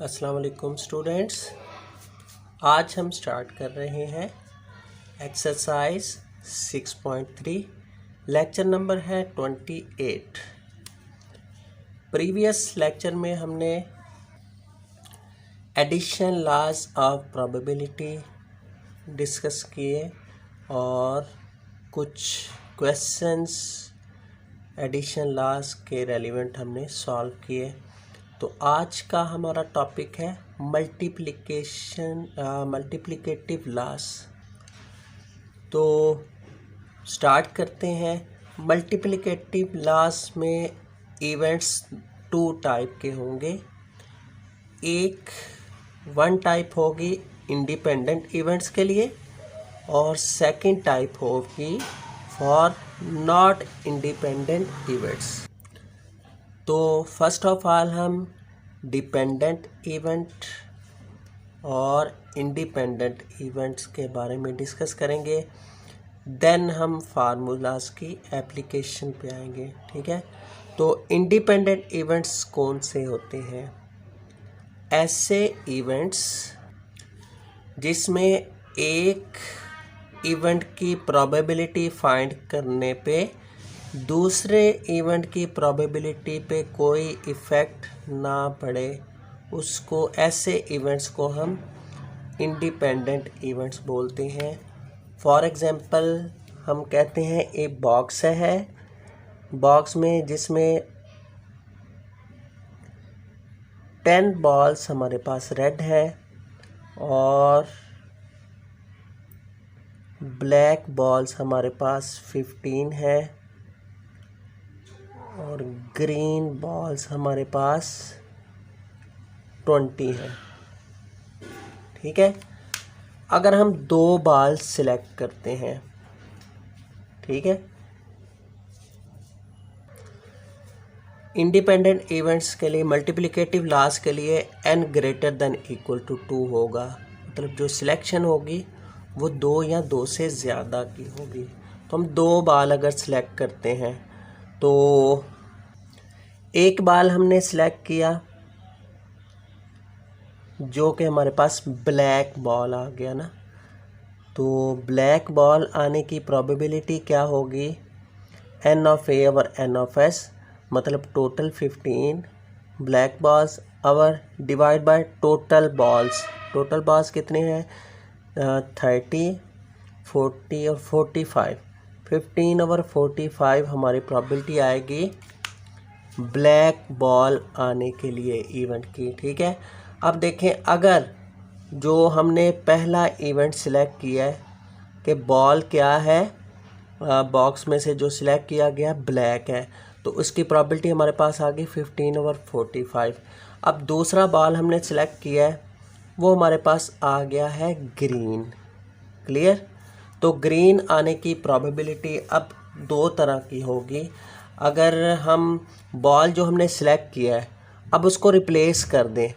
अस्सलाम वालेकुम स्टूडेंट्स। आज हम स्टार्ट कर रहे हैं एक्सरसाइज 6.3। लेक्चर नंबर है 28। प्रीवियस लेक्चर में हमने addition laws of probability discuss किए और कुछ क्वेश्चंस एडिशन लॉज के रेलिवेंट हमने सॉल्व किए। तो आज का हमारा टॉपिक है मल्टीप्लिकेटिव लॉस। तो स्टार्ट करते हैं। मल्टीप्लिकेटिव लॉस में इवेंट्स 2 टाइप के होंगे। वन टाइप होगी इंडिपेंडेंट इवेंट्स के लिए और सेकंड टाइप होगी फॉर नॉट इंडिपेंडेंट इवेंट्स। तो फर्स्ट ऑफ ऑल हम डिपेंडेंट इवेंट और इंडिपेंडेंट इवेंट्स के बारे में डिस्कस करेंगे। देन हम फार्मूलाज की एप्लीकेशन पे आएंगे। ठीक है। तो इंडिपेंडेंट इवेंट्स कौन से होते हैं? ऐसे इवेंट्स जिसमें एक इवेंट की प्रोबेबिलिटी फाइंड करने पे दूसरे इवेंट की प्रोबेबिलिटी पे कोई इफ़ेक्ट ना पड़े, उसको ऐसे इवेंट्स को हम इंडिपेंडेंट इवेंट्स बोलते हैं। फॉर एग्ज़ाम्पल हम कहते हैं एक बॉक्स है, बॉक्स में जिसमें 10 बॉल्स हमारे पास रेड है और ब्लैक बॉल्स हमारे पास 15 है और ग्रीन बॉल्स हमारे पास 20 है। ठीक है। अगर हम 2 बॉल सिलेक्ट करते हैं, ठीक है, इंडिपेंडेंट इवेंट्स के लिए मल्टीप्लिकेटिव लॉस के लिए n greater than equal to 2 होगा। मतलब जो सिलेक्शन होगी वो 2 या 2 से ज़्यादा की होगी। तो हम 2 बॉल अगर सिलेक्ट करते हैं तो एक बॉल हमने सिलेक्ट किया जो कि हमारे पास ब्लैक बॉल आ गया ना। तो ब्लैक बॉल आने की प्रोबेबिलिटी क्या होगी? n ऑफ a और n ऑफ s, मतलब टोटल 15 ब्लैक बॉल्स और divide by total balls. Total balls कितने हैं? 30, 40 और 45। 15 और 45 हमारी प्रोबेबिलिटी आएगी ब्लैक बॉल आने के लिए इवेंट की। ठीक है। अब देखें, अगर जो हमने पहला इवेंट सिलेक्ट किया है कि बॉल क्या है, बॉक्स में से जो सिलेक्ट किया गया ब्लैक है, तो उसकी प्रोबेबिलिटी हमारे पास आ गई 15 और 45। अब दूसरा बॉल हमने सिलेक्ट किया है, वो हमारे पास आ गया है ग्रीन। क्लियर? तो ग्रीन आने की प्रोबेबिलिटी अब 2 तरह की होगी। अगर हम बॉल जो हमने सिलेक्ट किया है अब उसको रिप्लेस कर दें,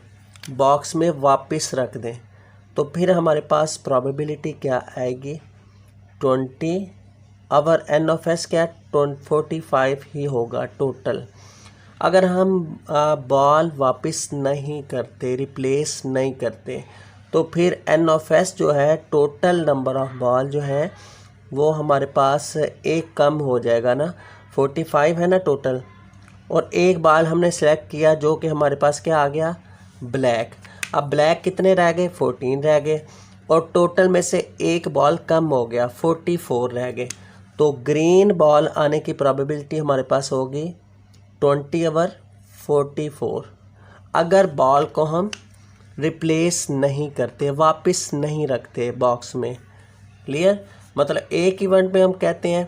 बॉक्स में वापस रख दें, तो फिर हमारे पास प्रोबेबिलिटी क्या आएगी? 20 और n ऑफ s क्या 45 ही होगा टोटल। अगर हम बॉल वापस नहीं करते, रिप्लेस नहीं करते, तो फिर n ऑफ s जो है टोटल नंबर ऑफ बॉल जो है वो हमारे पास एक कम हो जाएगा ना। 45 है ना टोटल, और एक बॉल हमने सेलेक्ट किया जो कि हमारे पास क्या आ गया? ब्लैक। अब ब्लैक कितने रह गए? 14 रह गए और टोटल में से एक बॉल कम हो गया, 44 रह गए। तो ग्रीन बॉल आने की प्रोबेबिलिटी हमारे पास होगी 20 और 44 अगर बॉल को हम रिप्लेस नहीं करते, वापस नहीं रखते बॉक्स में। क्लियर? मतलब एक इवेंट में हम कहते हैं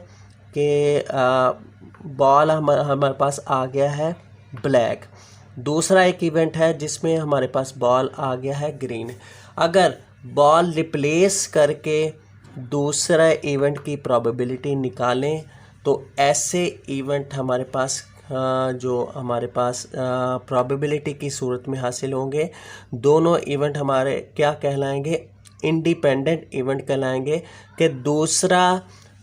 कि बॉल हमारे पास आ गया है ब्लैक, दूसरा एक इवेंट है जिसमें हमारे पास बॉल आ गया है ग्रीन। अगर बॉल रिप्लेस करके दूसरा इवेंट की प्रोबेबिलिटी निकालें तो ऐसे इवेंट हमारे पास जो हमारे पास प्रोबेबिलिटी की सूरत में हासिल होंगे, दोनों इवेंट हमारे क्या कहलाएंगे? इंडिपेंडेंट इवेंट कहलाएंगे। कि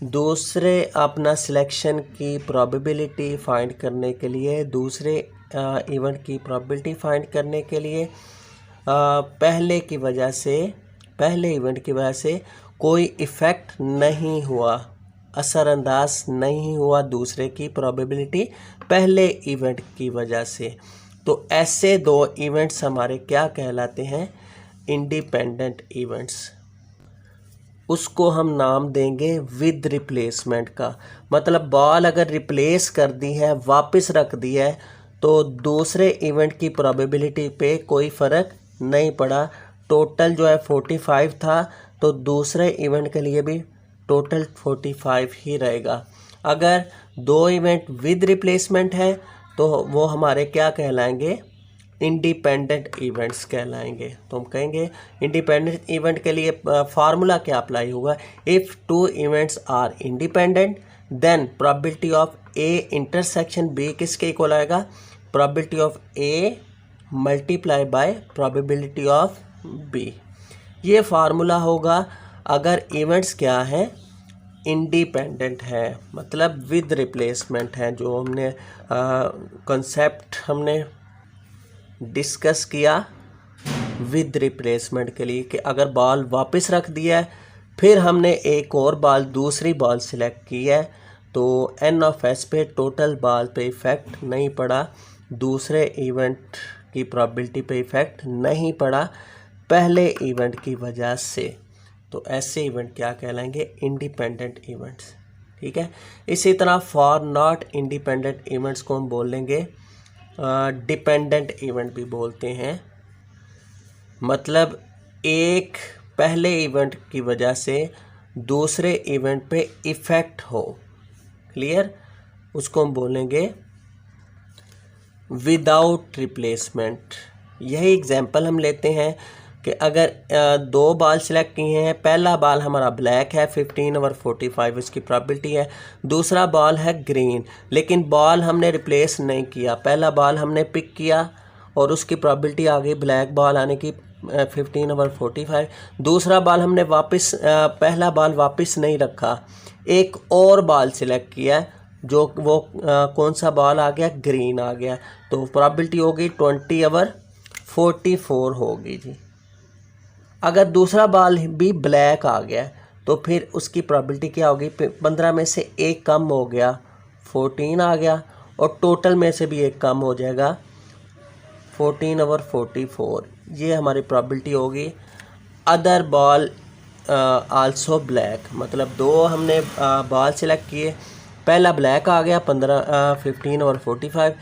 दूसरे अपना सिलेक्शन की प्रोबेबिलिटी फाइंड करने के लिए, दूसरे इवेंट की प्रोबेबिलिटी फाइंड करने के लिए पहले इवेंट की वजह से कोई इफ़ेक्ट नहीं हुआ, असरअंदाज नहीं हुआ दूसरे की प्रोबेबिलिटी पहले इवेंट की वजह से। तो ऐसे दो इवेंट्स हमारे क्या कहलाते हैं? Independent events. उसको हम नाम देंगे विद रिप्लेसमेंट का। मतलब बॉल अगर रिप्लेस कर दी है, वापस रख दी है, तो दूसरे इवेंट की प्रोबेबिलिटी पे कोई फ़र्क नहीं पड़ा। टोटल जो है 45 था, तो दूसरे इवेंट के लिए भी टोटल 45 ही रहेगा। अगर दो इवेंट विद रिप्लेसमेंट है तो वो हमारे क्या कहलाएंगे? इंडिपेंडेंट इवेंट्स कहलाएंगे। तो हम कहेंगे इंडिपेंडेंट इवेंट के लिए फार्मूला क्या अप्लाई होगा? If two events are independent then probability of A intersection B किसके इक्वल आएगा? Probability of A multiply by probability of B. ये फार्मूला होगा अगर इवेंट्स क्या हैं? इंडिपेंडेंट है, मतलब विद रिप्लेसमेंट है। जो हमने कॉन्सेप्ट हमने डिस्कस किया विद रिप्लेसमेंट के लिए कि अगर बॉल वापस रख दिया है, फिर हमने एक और बॉल दूसरी बॉल सिलेक्ट की है, तो एन ऑफ एस पे टोटल बॉल पे इफ़ेक्ट नहीं पड़ा, दूसरे इवेंट की प्रोबेबिलिटी पे इफ़ेक्ट नहीं पड़ा पहले इवेंट की वजह से। तो ऐसे इवेंट क्या कहलाएंगे? Independent events. ठीक है। इसी तरह फॉर नॉट इंडिपेंडेंट इवेंट्स को हम बोल लेंगे डिपेंडेंट इवेंट भी बोलते हैं। मतलब एक पहले इवेंट की वजह से दूसरे इवेंट पे इफ़ेक्ट हो। क्लियर? उसको हम बोलेंगे विदाउट रिप्लेसमेंट। यही एग्जांपल हम लेते हैं कि अगर दो बाल सिलेक्ट किए हैं, पहला बाल हमारा ब्लैक है 15/45 इसकी प्रोबेबिलिटी है, दूसरा बॉल है ग्रीन, लेकिन बॉल हमने रिप्लेस नहीं किया। पहला बॉल हमने पिक किया और उसकी प्रोबेबिलिटी आ गई ब्लैक बॉल आने की 15/45। दूसरा बॉल हमने वापस पहला बॉल वापस नहीं रखा, एक और बॉल सिलेक्ट किया जो वो कौन सा बॉल आ गया? ग्रीन आ गया। तो प्रोबेबिलिटी होगी 20/44 होगी जी। अगर दूसरा बॉल भी ब्लैक आ गया तो फिर उसकी प्रोबेबिलिटी क्या होगी? 15 में से एक कम हो गया, 14 आ गया, और टोटल में से भी एक कम हो जाएगा, 14/44। ये हमारी प्रोबेबिलिटी होगी। अदर बॉल आल्सो ब्लैक, मतलब दो हमने बॉल सेलेक्ट किए, पहला ब्लैक आ गया 15/45,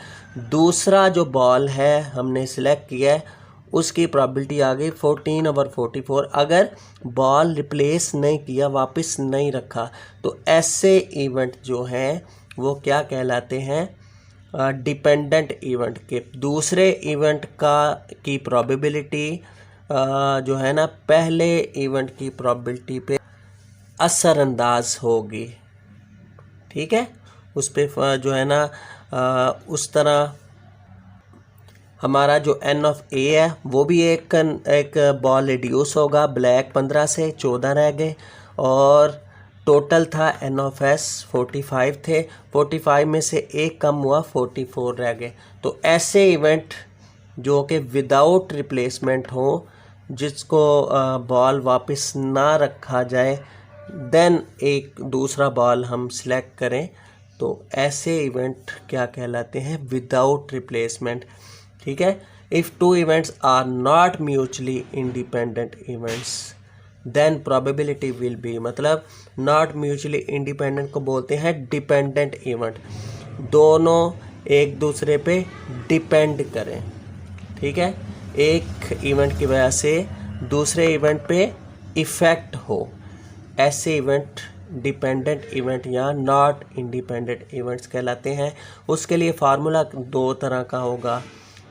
दूसरा जो बॉल है हमने सेलेक्ट किया है उसकी प्रोबेबिलिटी आ गई 14/44। अगर बॉल रिप्लेस नहीं किया, वापस नहीं रखा, तो ऐसे इवेंट जो हैं वो क्या कहलाते हैं? डिपेंडेंट इवेंट के। दूसरे इवेंट की प्रोबेबिलिटी जो है ना पहले इवेंट की प्रोबेबिलिटी पे असरअंदाज होगी। ठीक है। उस पर जो है ना उस तरह हमारा जो एन ऑफ ए है वो भी एक बॉल रिड्यूस होगा। ब्लैक 15 से 14 रह गए और टोटल था एन ऑफ एस 45 थे, 45 में से एक कम हुआ, 44 रह गए। तो ऐसे इवेंट जो कि विदाउट रिप्लेसमेंट हो, जिसको बॉल वापस ना रखा जाए, देन एक दूसरा बॉल हम सिलेक्ट करें, तो ऐसे इवेंट क्या कहलाते हैं? Without replacement. ठीक है। If two events are not mutually independent events then probability will be, मतलब नॉट म्यूचुअली इंडिपेंडेंट को बोलते हैं डिपेंडेंट इवेंट। दोनों एक दूसरे पे डिपेंड करें। ठीक है। एक इवेंट की वजह से दूसरे इवेंट पे इफ़ेक्ट हो, ऐसे इवेंट डिपेंडेंट इवेंट या नॉट इंडिपेंडेंट इवेंट्स कहलाते हैं। उसके लिए फार्मूला दो तरह का होगा।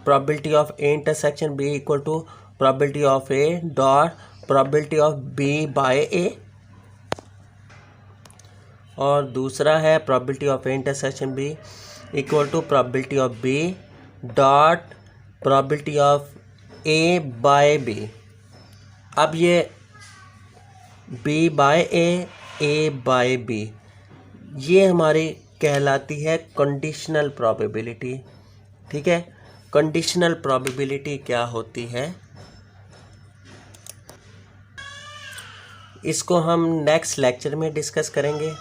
Probability of A intersection B equal to probability of A dot probability of B by A, और दूसरा है probability of A intersection B equal to probability of B dot probability of A by B. अब ये B by A by B, ये हमारी कहलाती है conditional probability. ठीक है। कंडीशनल प्रोबेबिलिटी क्या होती है? इसको हम नेक्स्ट लेक्चर में डिस्कस करेंगे।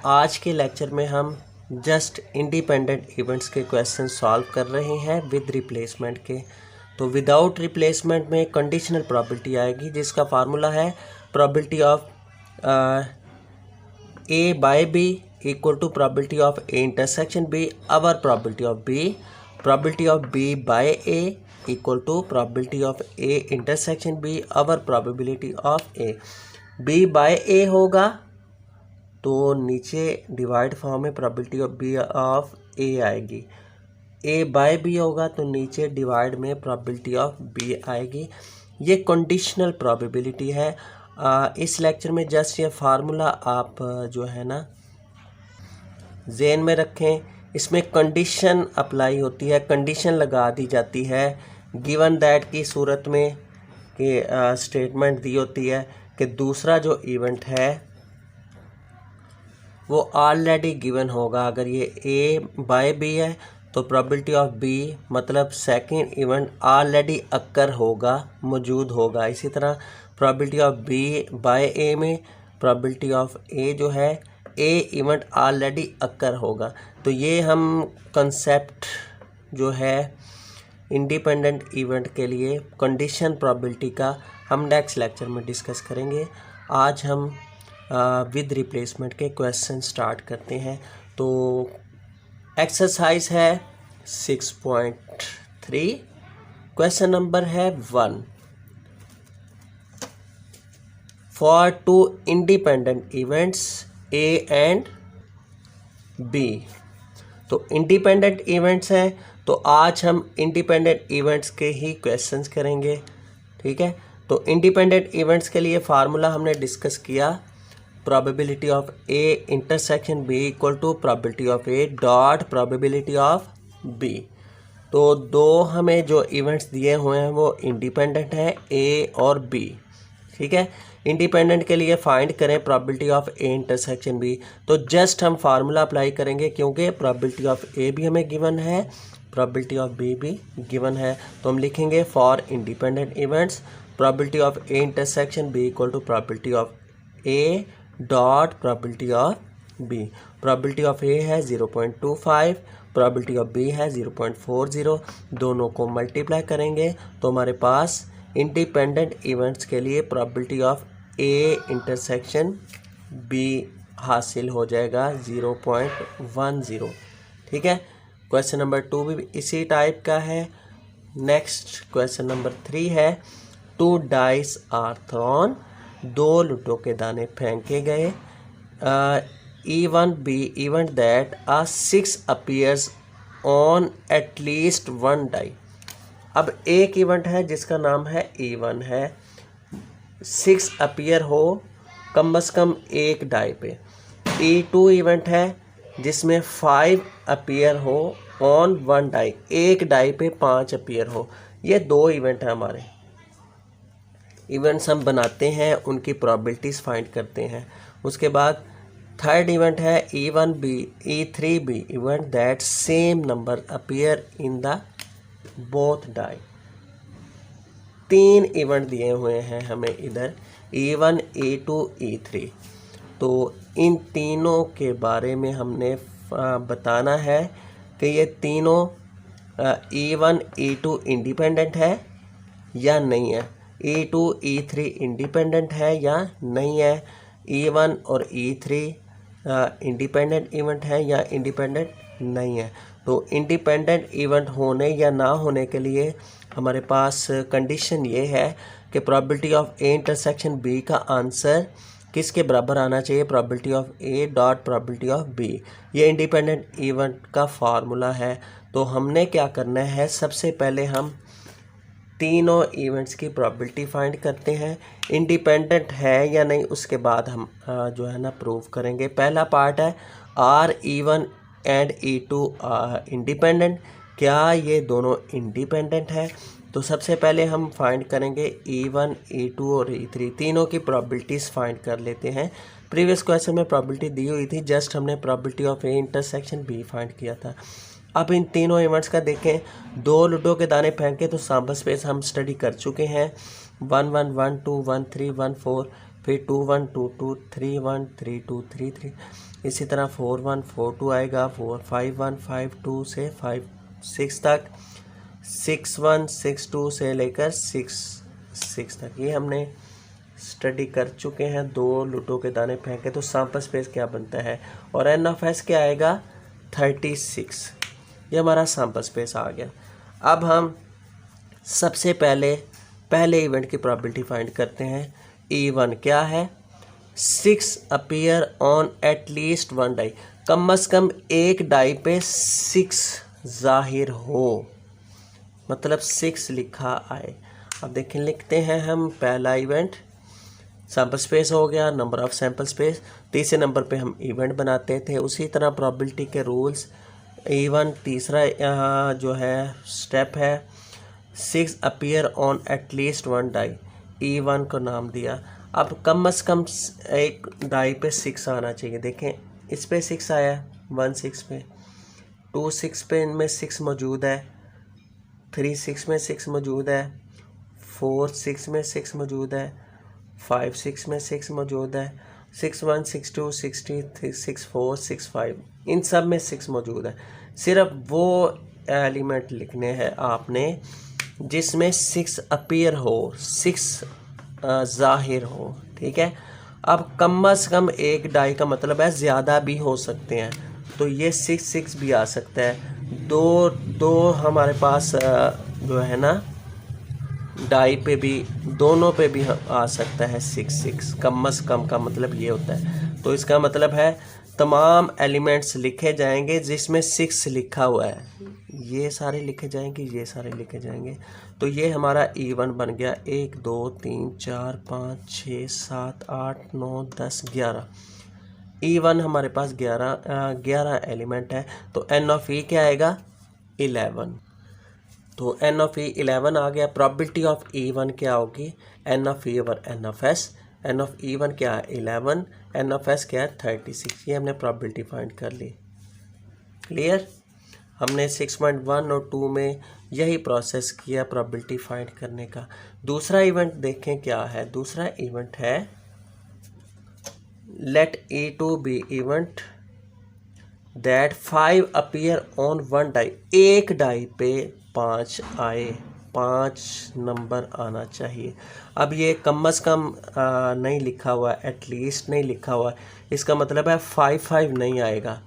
आज के लेक्चर में हम जस्ट इंडिपेंडेंट इवेंट्स के क्वेश्चन सॉल्व कर रहे हैं विद रिप्लेसमेंट के। तो विदाउट रिप्लेसमेंट में कंडीशनल प्रोबेबिलिटी आएगी, जिसका फार्मूला है probability of A by B equal to probability of A intersection B over probability of B, probability of B by A equal to probability of A intersection B over probability of A. B by A होगा तो नीचे divide form में probability of B of ए आएगी, ए by B होगा तो नीचे divide में probability of B आएगी। ये कंडीशनल प्रोबेबिलिटी है। इस लेक्चर में जस्ट ये फार्मूला आप जो है ना ज़हन में रखें। इसमें कंडीशन अप्लाई होती है, कंडीशन लगा दी जाती है गिवन दैट की सूरत में कि स्टेटमेंट दी होती है कि दूसरा जो इवेंट है वो ऑलरेडी गिवन होगा। अगर ये ए बाय बी है तो प्रोबेबिलिटी ऑफ बी मतलब सेकंड इवेंट ऑलरेडी अक्कर होगा, मौजूद होगा। इसी तरह प्रोबेबिलिटी ऑफ बी बाय ए में प्रोबेबिलिटी ऑफ ए जो है ए इवेंट ऑलरेडी अक्कर होगा। तो ये हम कंसेप्ट जो है इंडिपेंडेंट इवेंट के लिए कंडीशन प्रोबेबिलिटी का हम नेक्स्ट लेक्चर में डिस्कस करेंगे। आज हम विद रिप्लेसमेंट के क्वेश्चन स्टार्ट करते हैं। तो एक्सरसाइज है 6.3, क्वेश्चन नंबर है 1। For two independent events A and B. तो इंडिपेंडेंट इवेंट्स हैं तो आज हम इंडिपेंडेंट इवेंट्स के ही क्वेश्चंस करेंगे, ठीक है। तो इंडिपेंडेंट इवेंट्स के लिए फार्मूला हमने डिस्कस किया, probability of A intersection B equal to probability of A dot probability of B. तो दो हमें जो इवेंट्स दिए हुए हैं वो इंडिपेंडेंट हैं, ए और बी, ठीक है। इंडिपेंडेंट के लिए फाइंड करें probability of A intersection B. तो जस्ट हम फार्मूला अप्लाई करेंगे क्योंकि प्रोबेबिलिटी ऑफ ए भी हमें गिवन है, प्रोबेबिलिटी ऑफ बी भी गिवन है। तो हम लिखेंगे for independent events probability of A intersection B equal to probability of A dot probability of B. Probability of A है 0.25, प्रोबेबिलिटी ऑफ बी है 0.40। दोनों को मल्टीप्लाई करेंगे तो हमारे पास इंडिपेंडेंट इवेंट्स के लिए probability of A intersection B हासिल हो जाएगा 0.10, ठीक है। क्वेश्चन नंबर 2 भी इसी टाइप का है। नेक्स्ट क्वेश्चन नंबर 3 है, 2 डाइस आर थ्रोन, 2 लूडो के दाने फेंके गए। E1 B event that 6 appears on at least 1 die. अब एक इवेंट है जिसका नाम है E1 है, 6 अपीयर हो कम से कम एक डाई पे। E2 इवेंट है जिसमें 5 अपीयर हो ऑन 1 डाई, एक डाई पे 5 अपीयर हो। ये 2 इवेंट है हमारे। इवेंट्स हम बनाते हैं, उनकी प्रोबेबिलिटीज़ फाइंड करते हैं। उसके बाद थर्ड इवेंट है E1B E3B event that same number appear in the both die. 3 event दिए हुए हैं हमें इधर, E1 E2 E3। तो इन तीनों के बारे में हमने बताना है कि ये तीनों E1 E2 इंडिपेंडेंट है या नहीं है, E2 E3 इंडिपेंडेंट है या नहीं है, E1 और E3 इंडिपेंडेंट इवेंट है या इंडिपेंडेंट नहीं है। तो इंडिपेंडेंट इवेंट होने या ना होने के लिए हमारे पास कंडीशन ये है कि probability of A intersection B का आंसर किसके बराबर आना चाहिए, probability of A dot probability of B. ये इंडिपेंडेंट इवेंट का फार्मूला है। तो हमने क्या करना है, सबसे पहले हम तीनों इवेंट्स की प्रोबेबिलिटी फाइंड करते हैं, इंडिपेंडेंट है या नहीं उसके बाद हम जो है ना प्रूव करेंगे। पहला पार्ट है are E1 and E2 independent, क्या ये दोनों इंडिपेंडेंट है। तो सबसे पहले हम फाइंड करेंगे E1 E2 और E3, तीनों की प्रोबेबिलिटीज़ फाइंड कर लेते हैं। प्रीवियस क्वेश्चन में प्रोबेबिलिटी दी हुई थी, जस्ट हमने probability of A intersection B find किया था। अब इन तीनों इवेंट्स का देखें, 2 लूडो के दाने फेंके तो सैंपल स्पेस हम स्टडी कर चुके हैं। 1 1 1 2 1 3 1 4, फिर 2 1 2 2 3 1 3 2 3 3, इसी तरह 4 1 4 2 आएगा, 4 5 1 5 2 से 5 6 तक, 6 1 6 2 से लेकर 6 6 तक। ये हमने स्टडी कर चुके हैं। 2 लूटों के दाने फेंके तो सैंपल स्पेस क्या बनता है, और एन ऑफ एस क्या आएगा 36। ये हमारा सैंपल स्पेस आ गया। अब हम सबसे पहले इवेंट की प्रोबेबिलिटी फाइंड करते हैं। E1 क्या है, 6 अपीयर ऑन एटलीस्ट 1 डाई, कम से कम एक डाई पे 6 जाहिर हो, मतलब 6 लिखा आए। अब देखें, लिखते हैं हम पहला इवेंट, सैंपल स्पेस हो गया, नंबर ऑफ सैंपल स्पेस। तीसरे नंबर पे हम इवेंट बनाते थे। उसी तरह प्रोबेबिलिटी के रूल्स, E1 तीसरा यहाँ जो है स्टेप है, 6 appear on at least 1 die, E1 को नाम दिया। अब कम से कम एक डाई पे 6 आना चाहिए। देखें, इस पे 6 आया, 1 6 पे, 2 6 पे इनमें 6 मौजूद है, 3 6 में 6 मौजूद है, 4 6 में 6 मौजूद है, 5 6 में 6 मौजूद है, 6 1 6 2 6 3 6 4 6 5, इन सब में 6 मौजूद है। सिर्फ वो एलिमेंट लिखने हैं आपने जिसमें 6 अपीयर हो, 6 जाहिर हो, ठीक है। अब कम से कम एक डाई का मतलब है ज़्यादा भी हो सकते हैं, तो ये 6 6 भी आ सकता है। दो हमारे पास जो है ना डाई पे भी, दोनों पे भी आ सकता है 6 6, कम से कम का मतलब ये होता है। तो इसका मतलब है तमाम एलिमेंट्स लिखे जाएंगे जिसमें 6 लिखा हुआ है, ये सारे लिखे जाएंगे, ये सारे लिखे जाएंगे। तो ये हमारा E1 बन गया। 1 2 3 4 5 6 7 8 9 10 11। E1 हमारे पास 11 एलिमेंट है, तो N ऑफ E क्या आएगा 11। तो N ऑफ E 11 आ गया। प्रोबेबिलिटी ऑफ E1 क्या होगी, N of E over N of S। N of E1 क्या है 11, N ऑफ S क्या है 36। ये हमने प्रोबेबिलिटी फाइंड कर ली। क्लियर। हमने 6.1 और 2 में यही प्रोसेस किया प्रोबेबिलिटी फाइंड करने का। दूसरा इवेंट देखें क्या है। दूसरा इवेंट है let E2 B event that 5 appear on 1 die, एक डाई पे 5 आए, 5 नंबर आना चाहिए। अब ये कम से कम नहीं लिखा हुआ, एटलीस्ट नहीं लिखा हुआ, इसका मतलब है 5 5 नहीं आएगा,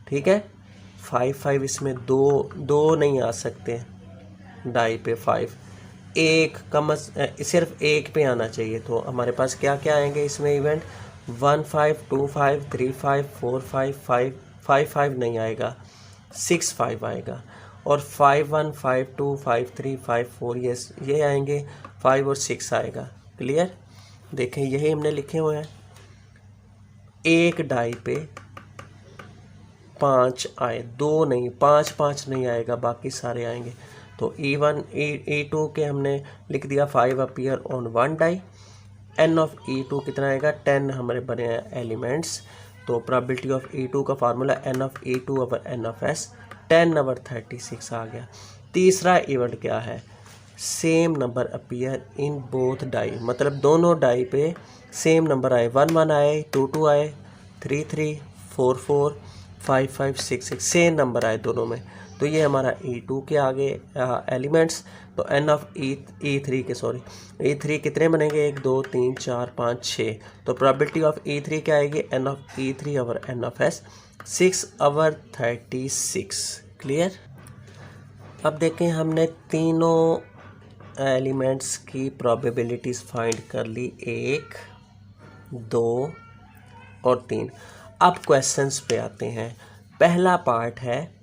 ठीक है। 5 5 इसमें दो नहीं आ सकते डाई पे 5, एक सिर्फ एक पे आना चाहिए। तो हमारे पास क्या क्या आएंगे इसमें इवेंट, 1 5 2 5 3 5 4 5 5 5 नहीं आएगा, 6 5 आएगा, और 5 1 5 2 5 3 5 4 ये आएंगे, 5 और 6 आएगा। क्लियर। देखें यही हमने लिखे हुए हैं, एक डाई पे 5 आए, 2 नहीं, 5 5 नहीं आएगा, बाकी सारे आएंगे। तो E1 E2 के हमने लिख दिया 5 appear on 1 die. N of E2 कितना आएगा 10 हमारे बने हैं एलिमेंट्स। तो प्रोबेबिलिटी ऑफ E2 का formula N of E2 over N of S, 10 over 36 आ गया। तीसरा इवेंट क्या है, same number appear in both die, मतलब दोनों डाई पे सेम नंबर आए, 1 1 आए, 2 2 आए, 3 3 4 4 5 5 6 6, सेम नंबर आए दोनों में। तो ये हमारा E2 के आगे एलिमेंट्स। तो N ऑफ E3 कितने बनेंगे, 1 2 3 4 5 6। तो प्रोबेबिलिटी ऑफ E3 क्या आएगी, N of E3 over N of S, 6 over 36। Clear. अब देखें हमने तीनों एलिमेंट्स की प्रोबेबिलिटीज़ फाइंड कर ली, 1 2 और 3। अब क्वेश्चंस पे आते हैं। पहला पार्ट है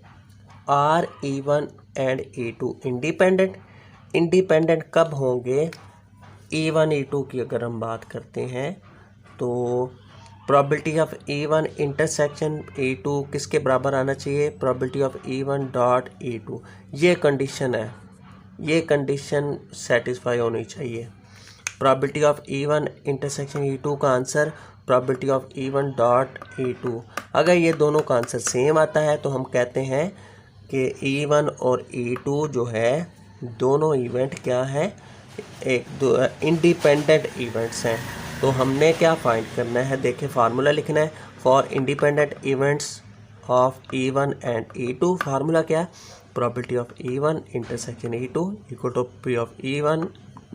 are E1 and E2 independent. Independent कब होंगे, E1 E2 की अगर हम बात करते हैं तो probability of E1 intersection E2 किसके बराबर आना चाहिए, probability of E1 dot E2। ये कंडीशन है, ये कंडीशन सेटिस्फाई होनी चाहिए। Probability of E1 intersection E2 का answer probability of E1 dot E2। अगर ये दोनों का आंसर सेम आता है तो हम कहते हैं कि E1 और E2 जो है दोनों इवेंट क्या है, एक दो इंडिपेंडेंट इवेंट्स हैं। तो हमने क्या फाइंड करना है, देखिए फार्मूला लिखना है for independent events of E1 and E2। Formula क्या है, probability of E1 intersection E2 equal to P of E1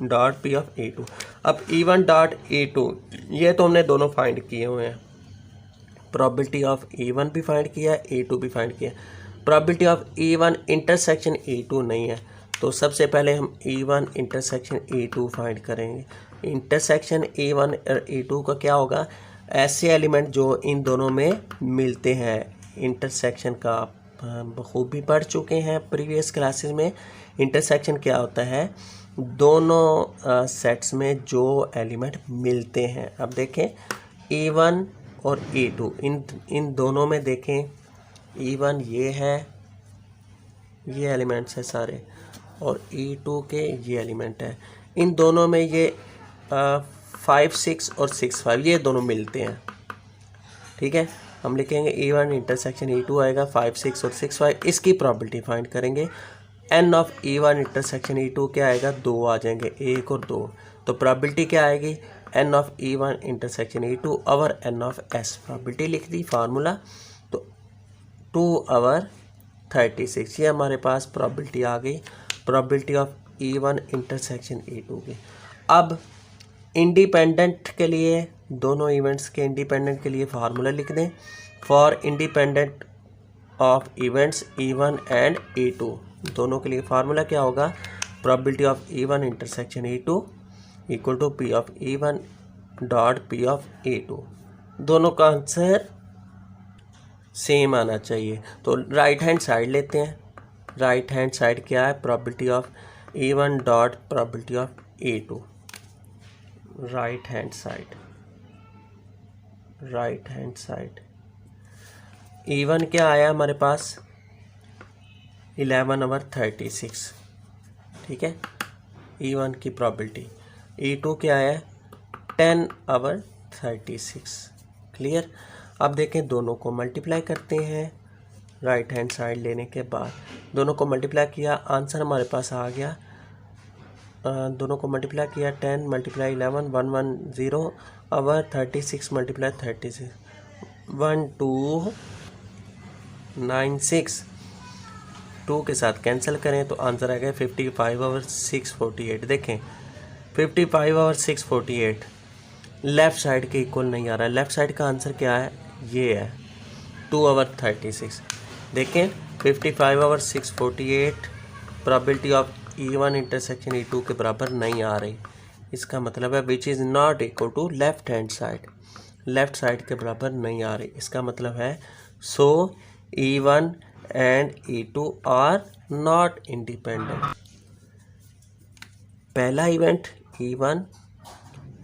dot P of E2। अब E1 डॉट E2 ये तो हमने दोनों फाइंड किए हुए हैं, प्रोबेबिलिटी ऑफ E1 भी फाइंड किया है, E2 भी फाइंड किया है। Probability of E1 intersection E2 नहीं है, तो सबसे पहले हम E1 इंटरसेक्शन E2 फाइंड करेंगे। इंटरसेक्शन E1 और E2 का क्या होगा, ऐसे एलिमेंट जो इन दोनों में मिलते हैं। इंटरसेक्शन का हम बखूबी पढ़ चुके हैं प्रीवियस क्लासेस में। इंटरसेक्शन क्या होता है, दोनों सेट्स में जो एलिमेंट मिलते हैं। अब देखें E1 और E2, इन दोनों में देखें E1 ये है, ये एलिमेंट्स है सारे, और E2 के ये एलिमेंट है। इन दोनों में ये 5 6 और 6 5 ये दोनों मिलते हैं। ठीक है, हम लिखेंगे E1 इंटरसेक्शन E2 आएगा 5 6 और 6 5। इसकी प्रोबेबिलिटी फाइंड करेंगे। N of E1 intersection E2 क्या आएगा, 2 आ जाएंगे, 1 और 2। तो प्रोबेबिलिटी क्या आएगी, N of E1 intersection E2 over N of S। Probability लिख दी फार्मूला, तो 2 ओवर 36 ये हमारे पास प्रोबेबिलिटी आ गई, probability of E1 intersection E2 की। अब इंडिपेंडेंट के लिए, दोनों इवेंट्स के इंडिपेंडेंट के लिए फार्मूला लिख दें for independent of events E1 and E2। दोनों के लिए फार्मूला क्या होगा, probability of E1 intersection E2 equal to P of E1 dot P of E2। दोनों का आंसर सेम आना चाहिए। तो राइट हैंड साइड लेते हैं। राइट हैंड साइड क्या है, probability of E1 dot probability of E2। Right hand side, right hand side E1 क्या आया हमारे पास, 11 ओवर 36। ठीक है, E1 की प्रोबेबिलिटी। E2 क्या है, 10 ओवर 36। क्लियर। अब देखें दोनों को मल्टीप्लाई करते हैं। राइट हैंड साइड लेने के बाद दोनों को मल्टीप्लाई किया, आंसर हमारे पास आ गया। दोनों को मल्टीप्लाई किया, 10 मल्टीप्लाई 11 110 ओवर 36 मल्टीप्लाई 36 1296। 2 के साथ कैंसिल करें तो आंसर आ गया 55 ओवर 648। देखें 55 ओवर 648 लेफ़्ट साइड के इक्वल नहीं आ रहा है। लेफ़्ट साइड का आंसर क्या है, ये है 2 ओवर 36। देखें 55 over 648 probability of E1 intersection E2 के बराबर नहीं आ रही। इसका मतलब है which is not equal to left hand side, left side के बराबर नहीं आ रही। इसका मतलब है so E1 and E2 are not independent. पहला इवेंट E1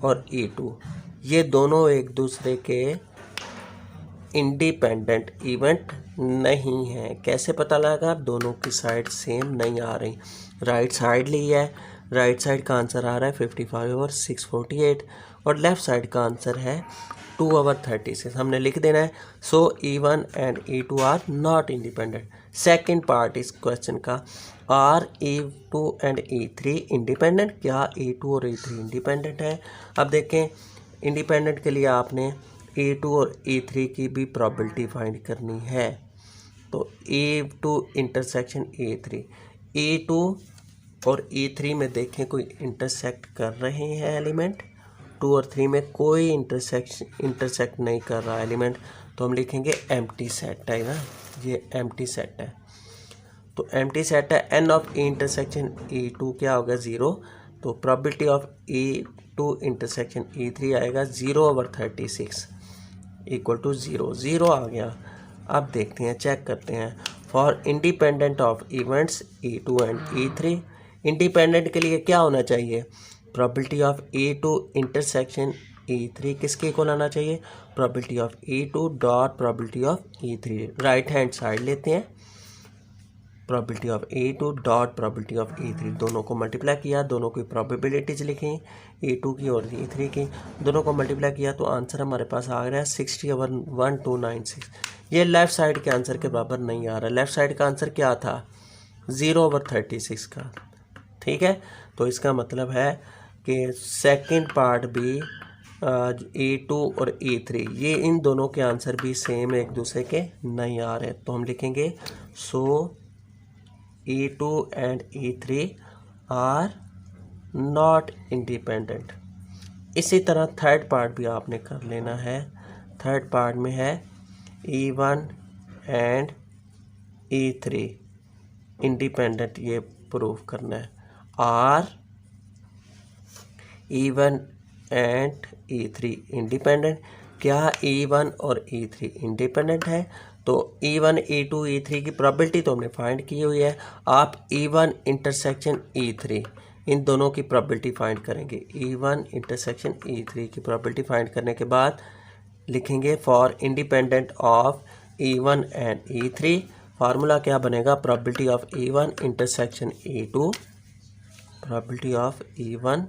और E2 ये दोनों एक दूसरे के इंडिपेंडेंट इवेंट नहीं है। कैसे पता लगा, दोनों की साइड सेम नहीं आ रही। राइट साइड ली है, राइट साइड का आंसर आ रहा है 55 ओवर 648 और लेफ़्ट साइड का आंसर है 2 ओवर 36। हमने लिख देना है so E1 and E2 are not independent. Second part इस क्वेश्चन का, are E2 and E3 independent, क्या E2 और E3 इंडिपेंडेंट है। अब देखें इंडिपेंडेंट के लिए आपने E2 और E3 की भी प्रोबेबिलिटी फाइंड करनी है। तो E2 इंटरसेक्शन E2 और E3 में देखें कोई इंटरसेक्ट कर रहे हैं एलिमेंट, 2 और 3 में कोई इंटरसेक्ट नहीं कर रहा एलिमेंट, तो हम लिखेंगे एम्प्टी सेट है ना, ये एम्प्टी सेट है। तो एम्प्टी सेट है। N of E intersection E2 क्या होगा, 0। तो probability of E2 intersection E3 आएगा 0 ओवर 36 इक्वल टू 0। 0 आ गया। अब देखते हैं, चेक करते हैं for independent of events E2 and E3। Independent के लिए क्या होना चाहिए, probability of E2 intersection E3 किसके इक्वल आना चाहिए, probability of E2 dot probability of E3। Right hand side लेते हैं, probability of E2 dot probability of E3। दोनों को मल्टीप्लाई किया, दोनों की प्रोबेबिलिटीज लिखी, E2 की और E3 की, दोनों को मल्टीप्लाई किया तो आंसर हमारे पास आ रहा है 60 ओवर 1296। ये लेफ़्ट साइड के आंसर के बराबर नहीं आ रहा। लेफ़्ट साइड का आंसर क्या था, 0 ओवर 36 का ठीक है, तो इसका मतलब है कि सेकंड पार्ट भी E2 और E3 ये इन दोनों के आंसर भी सेम एक दूसरे के नहीं आ रहे, तो हम लिखेंगे so E2 and E3 are not independent. इसी तरह थर्ड पार्ट भी आपने कर लेना है। थर्ड पार्ट में है E1 एंड E3 इंडिपेंडेंट, ये प्रूव करना है। Are E1 and E3 independent. क्या E1 और E3 इंडिपेंडेंट है? तो E1 E2 E3 की प्रोबेबिलिटी तो हमने फाइंड की हुई है। आप E1 इंटरसेक्शन E3 इन दोनों की प्रोबेबिलिटी फाइंड करेंगे। E1 इंटरसेक्शन E3 की प्रोबेबिलिटी फाइंड करने के बाद लिखेंगे for independent of E1 and E3 formula क्या बनेगा? Probability of E1 intersection E2, probability of E1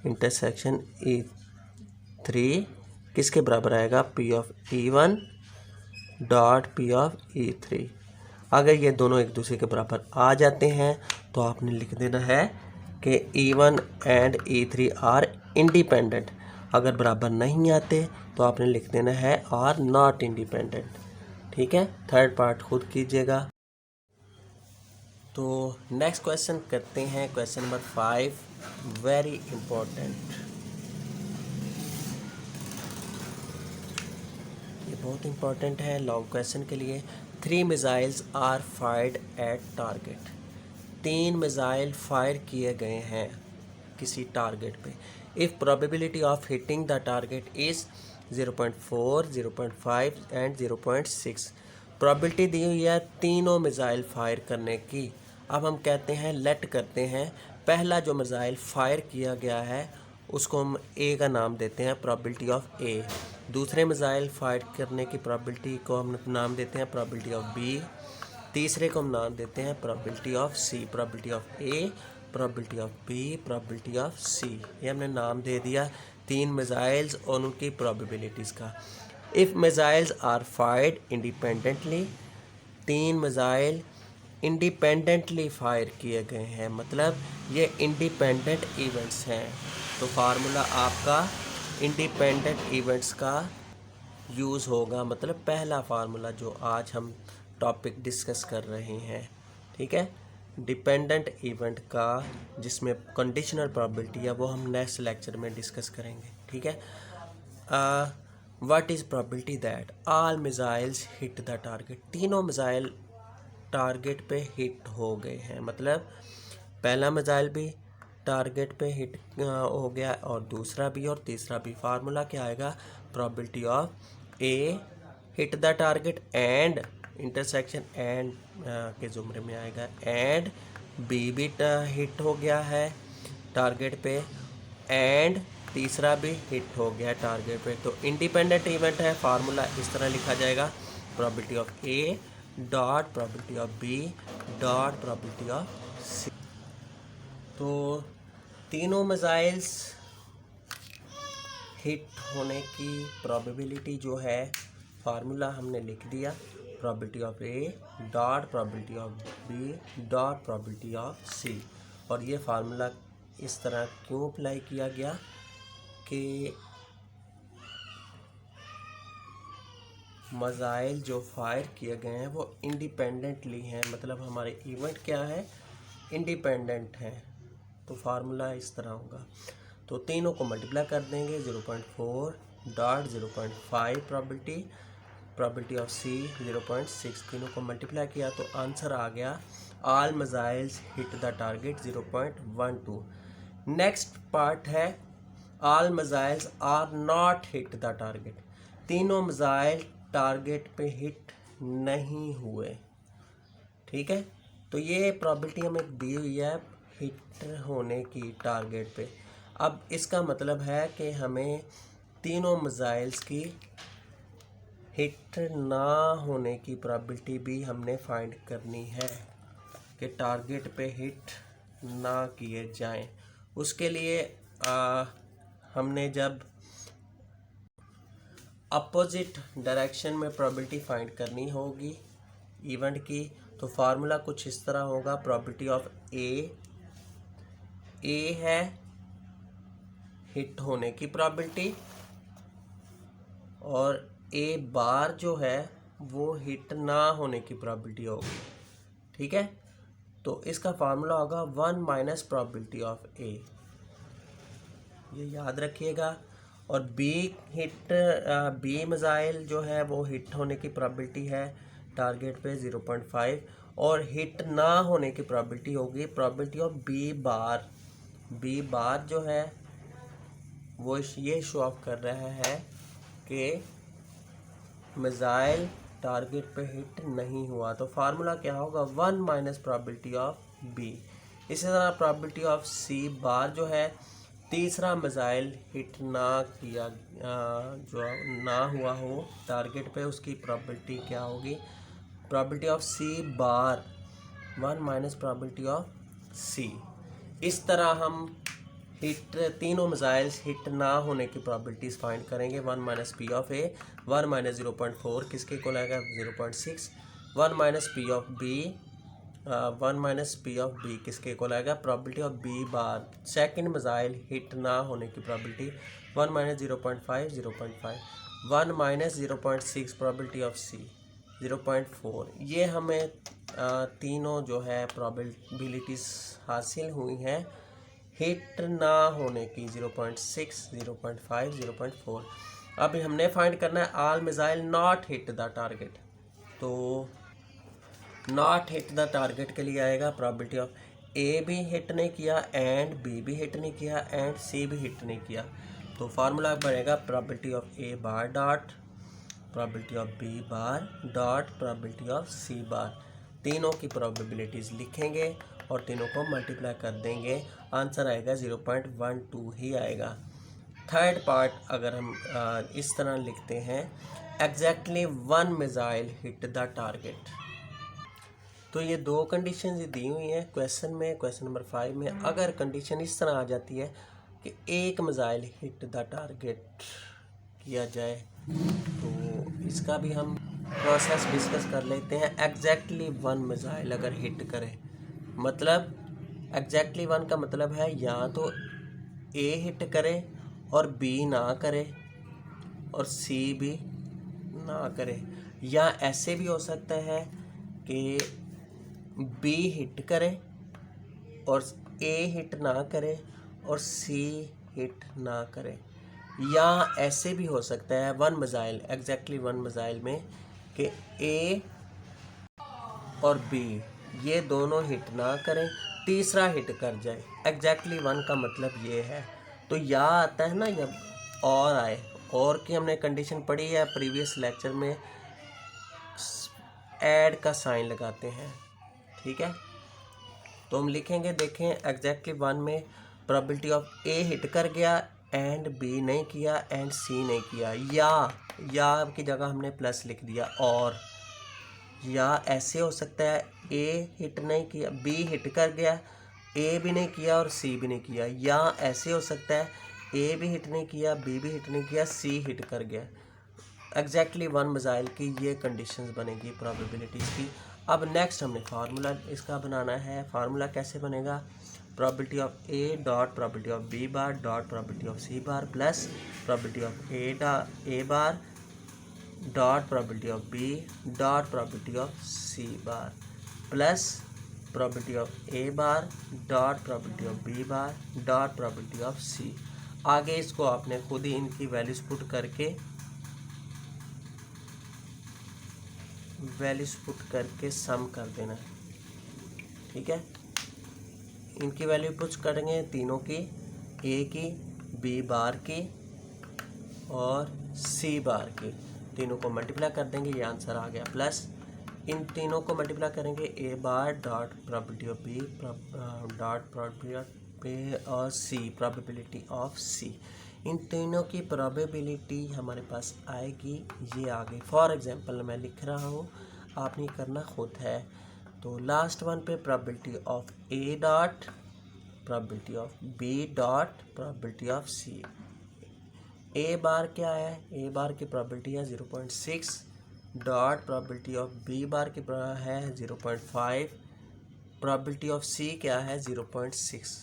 intersection E3 किसके बराबर आएगा? P of E1 dot P of E3। अगर ये दोनों एक दूसरे के बराबर आ जाते हैं तो आपने लिख देना है कि E1 and E3 are independent. अगर बराबर नहीं आते तो आपने लिख देना है आर नॉट इंडिपेंडेंट। ठीक है, थर्ड पार्ट खुद कीजिएगा। तो नेक्स्ट क्वेश्चन करते हैं, क्वेश्चन नंबर 5, वेरी इंपॉर्टेंट। ये बहुत इंपॉर्टेंट है लॉन्ग क्वेश्चन के लिए। 3 missiles are fired at target. 3 missile fire किए गए हैं किसी टारगेट पे। If probability of hitting the target is 0.4, 0.5 and 0.6। Probability दी हुई है तीनों मिसाइल फायर करने की। अब हम कहते हैं लेट करते हैं, पहला जो मिसाइल फायर किया गया है उसको हम ए का नाम देते हैं प्रोबेबिलिटी ऑफ ए। दूसरे मिसाइल फायर करने की प्रोबेबिलिटी को हम नाम देते हैं प्रोबेबिलिटी ऑफ बी। तीसरे को हम नाम देते हैं probability of C. Probability of A, probability of B, probability of C, ये हमने नाम दे दिया 3 मिसाइल्स और उनकी प्रोबेबिलिटीज़ का। If missiles are fired independently, 3 missile independently fire किए गए हैं, मतलब ये इंडिपेंडेंट इवेंट्स हैं। तो फार्मूला आपका इंडिपेंडेंट इवेंट्स का यूज़ होगा, मतलब पहला फार्मूला जो आज हम टॉपिक डिस्कस कर रहे हैं। ठीक है, डिपेंडेंट इवेंट का जिसमें कंडीशनल प्रोबेबिलिटी है वो हम नेक्स्ट लेक्चर में डिस्कस करेंगे। ठीक है, what is probability that all missiles hit the target. तीनों मिसाइल टारगेट पे हिट हो गए हैं, मतलब पहला मिसाइल भी टारगेट पे हिट हो गया और दूसरा भी और तीसरा भी। फार्मूला क्या आएगा? Probability of A hit the target and intersection and के जुमरे में आएगा एंड बी भी हिट हो गया है टारगेट पे एंड तीसरा भी हिट हो गया टारगेट पे। तो इंडिपेंडेंट इवेंट है, फार्मूला इस तरह लिखा जाएगा probability of A dot probability of B dot probability of C. तो तीनों मिसाइल्स हिट होने की प्रोबेबिलिटी जो है फार्मूला हमने लिख दिया, probability of A dot probability of B dot probability of C. और ये फार्मूला इस तरह क्यों अप्लाई किया गया कि मिसाइल जो फायर किए गए हैं वो इंडिपेंडेंटली हैं, मतलब हमारे इवेंट क्या है? इंडिपेंडेंट है। तो फार्मूला इस तरह होगा। तो तीनों को मल्टीप्लाई कर देंगे, 0.4 dot 0.5 probability, probability of C 0.6, तीनों को मल्टीप्लाई किया तो आंसर आ गया all missiles hit the target 0.12। Next part है all missiles are not hit the target. तीनों मिसाइल टारगेट पे हिट नहीं हुए। ठीक है, तो ये प्रोबेबिलिटी हमें दी हुई है हिट होने की टारगेट पे। अब इसका मतलब है कि हमें तीनों मिसाइल्स की हिट ना होने की प्रोबेबिलिटी भी हमने फाइंड करनी है कि टारगेट पे हिट ना किए जाएं। उसके लिए हमने जब अपोजिट डायरेक्शन में प्रोबेबिलिटी फाइंड करनी होगी इवेंट की, तो फार्मूला कुछ इस तरह होगा, प्रोबेबिलिटी ऑफ ए ए है हिट होने की प्रॉबिलिटी और ए बार जो है वो हिट ना होने की प्रॉबिलिटी होगी। ठीक है, तो इसका फार्मूला होगा 1 माइनस प्रॉबिलिटी ऑफ ए, ये याद रखिएगा। और बी मिसाइल जो है वो हिट होने की प्रॉबिलिटी है टारगेट पे 0.5 और हिट ना होने की प्रॉबिलिटी होगी प्रॉबिलिटी ऑफ बी बार जो है वो ये शो ऑफ कर रहा है कि मिसाइल टारगेट पे हिट नहीं हुआ। तो फार्मूला क्या होगा 1 माइनस प्रॉबिलिटी ऑफ बी। इसी तरह प्रॉबिलिटी ऑफ सी बार जो है तीसरा मिसाइल हिट ना किया जो ना हुआ हो टारगेट पे उसकी प्रॉबिलिटी क्या होगी, probability of C bar 1 minus probability of C. इस तरह हम हिट तीनों मिसाइल्स हिट ना होने की प्रॉबिलिटीज़ फाइंड करेंगे। 1 minus P of A 1 minus 0.4 किसके इक्वल आएगा 0.6। 1 minus P of B 1 minus P of B किसके इक्वल आएगा probability of B bar second missile hit ना होने की probability 1 minus 0.5 0.5 1 minus 0.6 probability of C 0.4। ये हमें तीनों जो है प्रॉबिलिटीज़ हासिल हुई हैं हिट ना होने की 0.6 0.5 0.4। अब हमने फाइंड करना है all missile not hit the target. तो नॉट हिट द टारगेट के लिए आएगा प्रॉबिलिटी ऑफ ए भी हिट नहीं किया एंड बी भी हिट नहीं किया एंड सी भी हिट नहीं किया। तो फार्मूला बनेगा probability of A bar dot probability of B bar dot probability of C bar. तीनों की प्रोबेबिलिटीज़ लिखेंगे और तीनों को मल्टीप्लाई कर देंगे, आंसर आएगा 0.12 ही आएगा। थर्ड पार्ट अगर हम इस तरह लिखते हैं exactly 1 missile hit the target. तो ये दो कंडीशन दी हुई हैं क्वेश्चन में, क्वेश्चन नंबर 5 में। अगर कंडीशन इस तरह आ जाती है कि एक मिसाइल हिट द टारगेट किया जाए तो इसका भी हम प्रोसेस डिस्कस कर लेते हैं। एग्जैक्टली 1 मिसाइल अगर हिट करे, मतलब एग्जैक्टली 1 का मतलब है या तो ए हिट करे और बी ना करे और सी भी ना करे, या ऐसे भी हो सकता है कि बी हिट करे और ए हिट ना करे और सी हिट ना करे, या ऐसे भी हो सकता है 1 मिसाइल एग्जैक्टली 1 मिसाइल में कि ए और बी ये दोनों हिट ना करें तीसरा हिट कर जाए। एग्जैक्टली 1 का मतलब ये है। तो या आता है ना या और आए, और की हमने कंडीशन पढ़ी है प्रीवियस लेक्चर में, ऐड का साइन लगाते हैं। ठीक है, तो हम लिखेंगे, देखें एग्जैक्टली 1 में प्रोबेबिलिटी ऑफ ए हिट कर गया एंड बी नहीं किया एंड सी नहीं किया, या की जगह हमने प्लस लिख दिया। और या ऐसे हो सकता है ए हिट नहीं किया, बी हिट कर गया, ए भी नहीं किया और सी भी नहीं किया, या ऐसे हो सकता है ए भी हिट नहीं किया, बी भी हिट नहीं किया, सी हिट कर गया। एग्जैक्टली 1 मिसाइल की ये कंडीशंस बनेगी प्रोबेबिलिटीज़ की। अब नेक्स्ट हमने फार्मूला इसका बनाना है। फार्मूला कैसे बनेगा, probability of A dot probability of B bar dot probability of C bar plus probability of A bar dot probability of B dot probability of C bar plus probability of A bar dot probability of B bar dot probability of C. आगे इसको आपने खुद ही इनकी values put करके सम कर देना है। ठीक है, इनकी वैल्यू पुट करेंगे तीनों की, ए की, बी बार की और सी बार की, तीनों को मल्टीप्लाई कर देंगे, ये आंसर आ गया। प्लस इन तीनों को मल्टीप्लाई करेंगे A bar dot probability of B dot probability of B और सी प्रोबेबिलिटी ऑफ सी। इन तीनों की प्रोबेबिलिटी हमारे पास आएगी, ये आ गई। फॉर एग्जांपल मैं लिख रहा हूँ, आपने करना खुद है। तो लास्ट वन पे probability of A dot probability of B dot probability of C. A bar क्या है, ए बार की प्रोबेबिलिटी है 0.6 dot probability of B bar की है 0.5, प्रोबेबिलिटी ऑफ सी क्या है 0.6।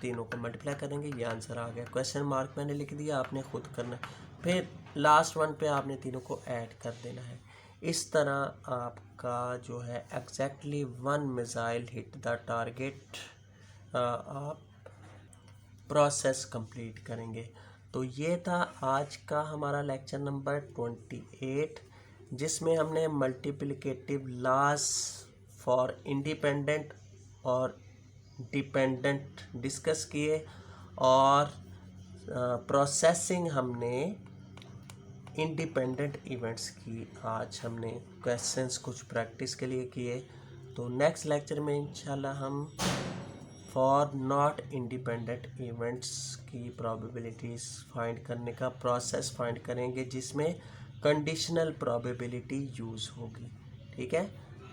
तीनों को मल्टीप्लाई करेंगे, ये आंसर आ गया। क्वेश्चन मार्क मैंने लिख दिया, आपने खुद करना है। फिर लास्ट वन पे आपने तीनों को ऐड कर देना है। इस तरह आपका जो है exactly 1 missile hit the target आप प्रोसेस कंप्लीट करेंगे। तो ये था आज का हमारा लेक्चर नंबर 28, जिसमें हमने मल्टीप्लिकेटिव लॉस फॉर इंडिपेंडेंट और डिपेंडेंट डिस्कस किए, और प्रोसेसिंग हमने इंडिपेंडेंट इवेंट्स की आज हमने क्वेश्चंस कुछ प्रैक्टिस के लिए किए। तो नेक्स्ट लेक्चर में इंशाल्लाह हम फॉर नॉट इंडिपेंडेंट इवेंट्स की प्रोबेबिलिटीज़ फाइंड करने का प्रोसेस फाइंड करेंगे, जिसमें कंडीशनल प्रोबेबिलिटी यूज़ होगी। ठीक है,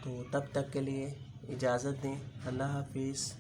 तो तब तक के लिए इजाज़त दें। अल्लाह हाफिज़।